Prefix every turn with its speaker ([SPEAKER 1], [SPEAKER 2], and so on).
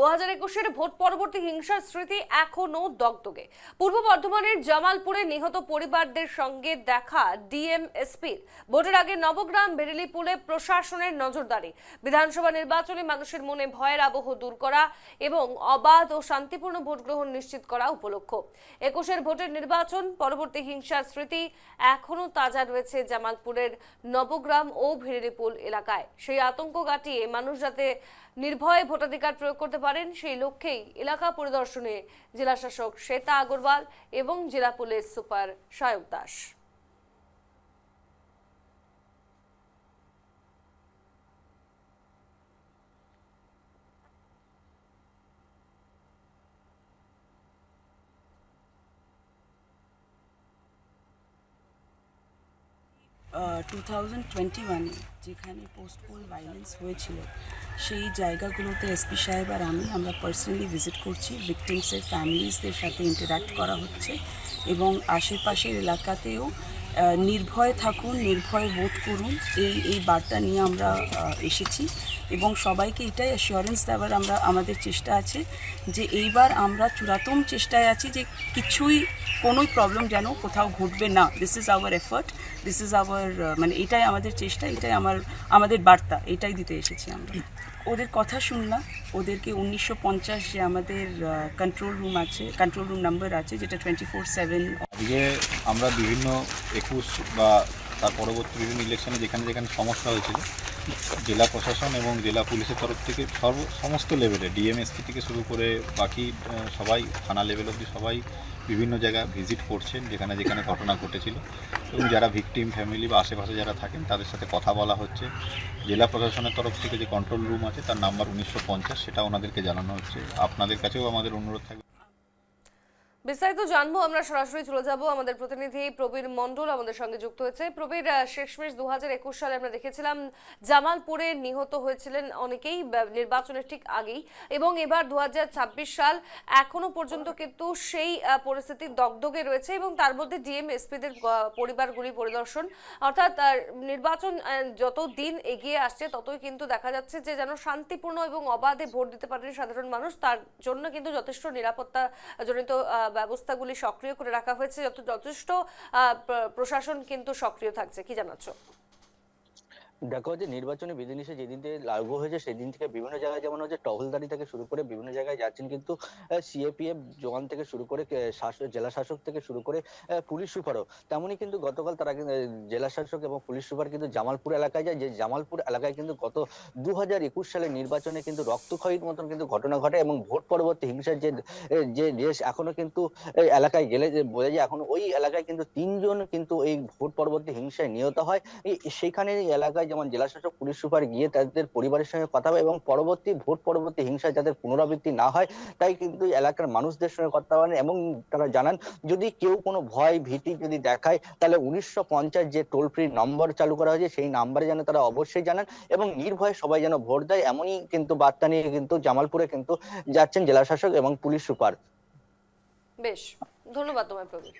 [SPEAKER 1] 2021-এর vote পরবর্তী হিংসার স্মৃতি এখনো দগদগে। পূর্ব বর্ধমানের জামালপুরে নিহত পরিবারদের সঙ্গে দেখা ডিএমএসপির। ভোটের আগে নবগ্রাম বেরেলিপুলে প্রশাসনের নজরদারি। বিধানসভা নির্বাচনে মানুষের মনে ভয়ের আবহ দূর করা এবং অবাধ ও শান্তিপূর্ণ ভোট গ্রহণ নিশ্চিত করা উপলক্ষ্য। 21-এর ভোটের নির্বাচন পরবর্তী হিংসার স্মৃতি এখনো তাজা রয়েছে জামালপুরের নবগ্রাম ও বেরেলিপুল এলাকায়। সেই আতঙ্ক কাটিয়ে মানুষ যাতে নির্ভয়ে ভোটাধিকার প্রয়োগ করতে পারেন সেই লক্ষ্যেই এলাকা পরিদর্শনে জেলা শাসক শ্বেতা আগরওয়াল এবং জেলা পুলিশ সুপার সায়ক দাস।
[SPEAKER 2] 2021-এ যেখানে পোস্ট পোল ভায়োলেন্স হয়েছিল সেই জায়গাগুলোতে এসপি সাহেব আর আমরা পার্সোনালি ভিজিট করছি। ভিকটিমসের ফ্যামিলিজদের সাথে ইন্টারাক্ট করা হচ্ছে এবং আশেপাশের এলাকাতেও নির্ভয় থাকুন, নির্ভয় ভোট করুন, এই বার্তা নিয়ে আমরা এসেছি এবং সবাইকে এটাই অ্যাসিওরেন্স দেওয়ার আমাদের চেষ্টা আছে যে এইবার আমরা চূড়ান্তম চেষ্টায় আছি যে কোনো প্রবলেম যেন কোথাও ঘটবে না। This is our effort, this is our মানে এটাই আমাদের চেষ্টা, এটাই আমাদের বার্তা, এটাই দিতে এসেছি আমরা। ওদের কথা শুনলাম, ওদেরকে 1950 যে আমাদের কন্ট্রোল রুম নাম্বার আছে যেটা 24/7।
[SPEAKER 3] আজকে আমরা বিভিন্ন 21 বা তার পরবর্তী বিভিন্ন ইলেকশনে যেখানে যেখানে সমস্যা হয়েছিল জেলা প্রশাসন এবং জেলা পুলিশের তরফ থেকে সমস্ত লেভেলে ডিএমএসপি থেকে শুরু করে বাকি সবাই থানা লেভেল অবধি সবাই বিভিন্ন জায়গায় ভিজিট করছেন যেখানে যেখানে ঘটনা ঘটেছিল এবং যারা ভিকটিম ফ্যামিলি বা আশেপাশে যারা থাকেন তাদের সাথে কথা বলা হচ্ছে। জেলা প্রশাসনের তরফ থেকে যে কন্ট্রোল রুম আছে তার নাম্বার 1950, সেটা ওনাদেরকে জানানো হচ্ছে। আপনাদের কাছেও আমাদের অনুরোধ থাকবে।
[SPEAKER 1] বিস্তারিত জানবো আমরা, সরাসরি চলে যাব আমাদের প্রতিনিধি প্রবীর মণ্ডল আমাদের সঙ্গে যুক্ত হয়েছে। প্রবীর, শেষমেশ 2021 সালে আমরা দেখেছিলাম জামালপুরে নিহত হয়েছিলেন অনেকেই নির্বাচনের ঠিক আগেই, এবং এবার 2026 সাল এখনো পর্যন্ত কিন্তু সেই পরিস্থিতি দগদগে রয়েছে এবং তার মধ্যে ডিএমএসপিদের পরিবারগুলি পরিদর্শন, অর্থাৎ নির্বাচন যত দিন এগিয়ে আসছে ততই কিন্তু দেখা যাচ্ছে যে যেন শান্তিপূর্ণ এবং অবাধে ভোট দিতে পারেন সাধারণ মানুষ। তার জন্য কিন্তু যথেষ্ট নিরাপত্তা জনিত ব্যবস্থাগুলি সক্রিয় করে রাখা হয়েছে, যথেষ্ট প্রশাসন কিন্তু সক্রিয় থাকছে। কি জানাচ্ছ?
[SPEAKER 4] দেখো, যে নির্বাচনী বিধিনিষেধ যেদিন থেকে লাগু হয়েছে সেদিন থেকে বিভিন্ন জায়গায় যেমন হচ্ছে টহলদারি থেকে শুরু করে বিভিন্ন জায়গায় যাচ্ছেন কিন্তু সিএপিএফ জওয়ান থেকে শুরু করে জেলা শাসক থেকে শুরু করে পুলিশ সুপারও তেমনই কিন্তু গতকাল তারা জেলা শাসক এবং পুলিশ সুপার কিন্তু জামালপুর এলাকায় যায়। যে জামালপুর এলাকায় কিন্তু গত 2021 সালের নির্বাচনে কিন্তু রক্তক্ষয়ীর মতন কিন্তু ঘটনা ঘটে এবং ভোট পরবর্তী হিংসার যে রেশ এখনো কিন্তু এলাকায় গেলে বোঝা যায় এখনো ওই এলাকায় কিন্তু 3 জন কিন্তু এই ভোট পরবর্তী হিংসায় নিহত হয়। সেইখানে এলাকায় যেমন জেলা শাসক পুলিশ সুপার গিয়ে তাদের পরিবারের সঙ্গে কথা বলে এবং ভোট পরবর্তী হিংসায় যাদের পুনরাবৃত্তি না হয় তাই কিন্তু এলাকার মানুষদের সঙ্গে কথা বলেন এবং তারা জানান যদি কেউ কোনো ভয় ভীতি যদি দেখায় তাহলে 1950 যে টোল ফ্রি নম্বর চালু করা হয়েছে সেই নাম্বারে যেন তারা অবশ্যই জানান এবং নির্ভয়ে সবাই যেন ভোট দেয়, এমনই কিন্তু বার্তা নিয়ে কিন্তু জামালপুরে কিন্তু যাচ্ছেন জেলা শাসক এবং পুলিশ সুপার।
[SPEAKER 1] বেশ, ধন্যবাদ তোমায় প্রবীর।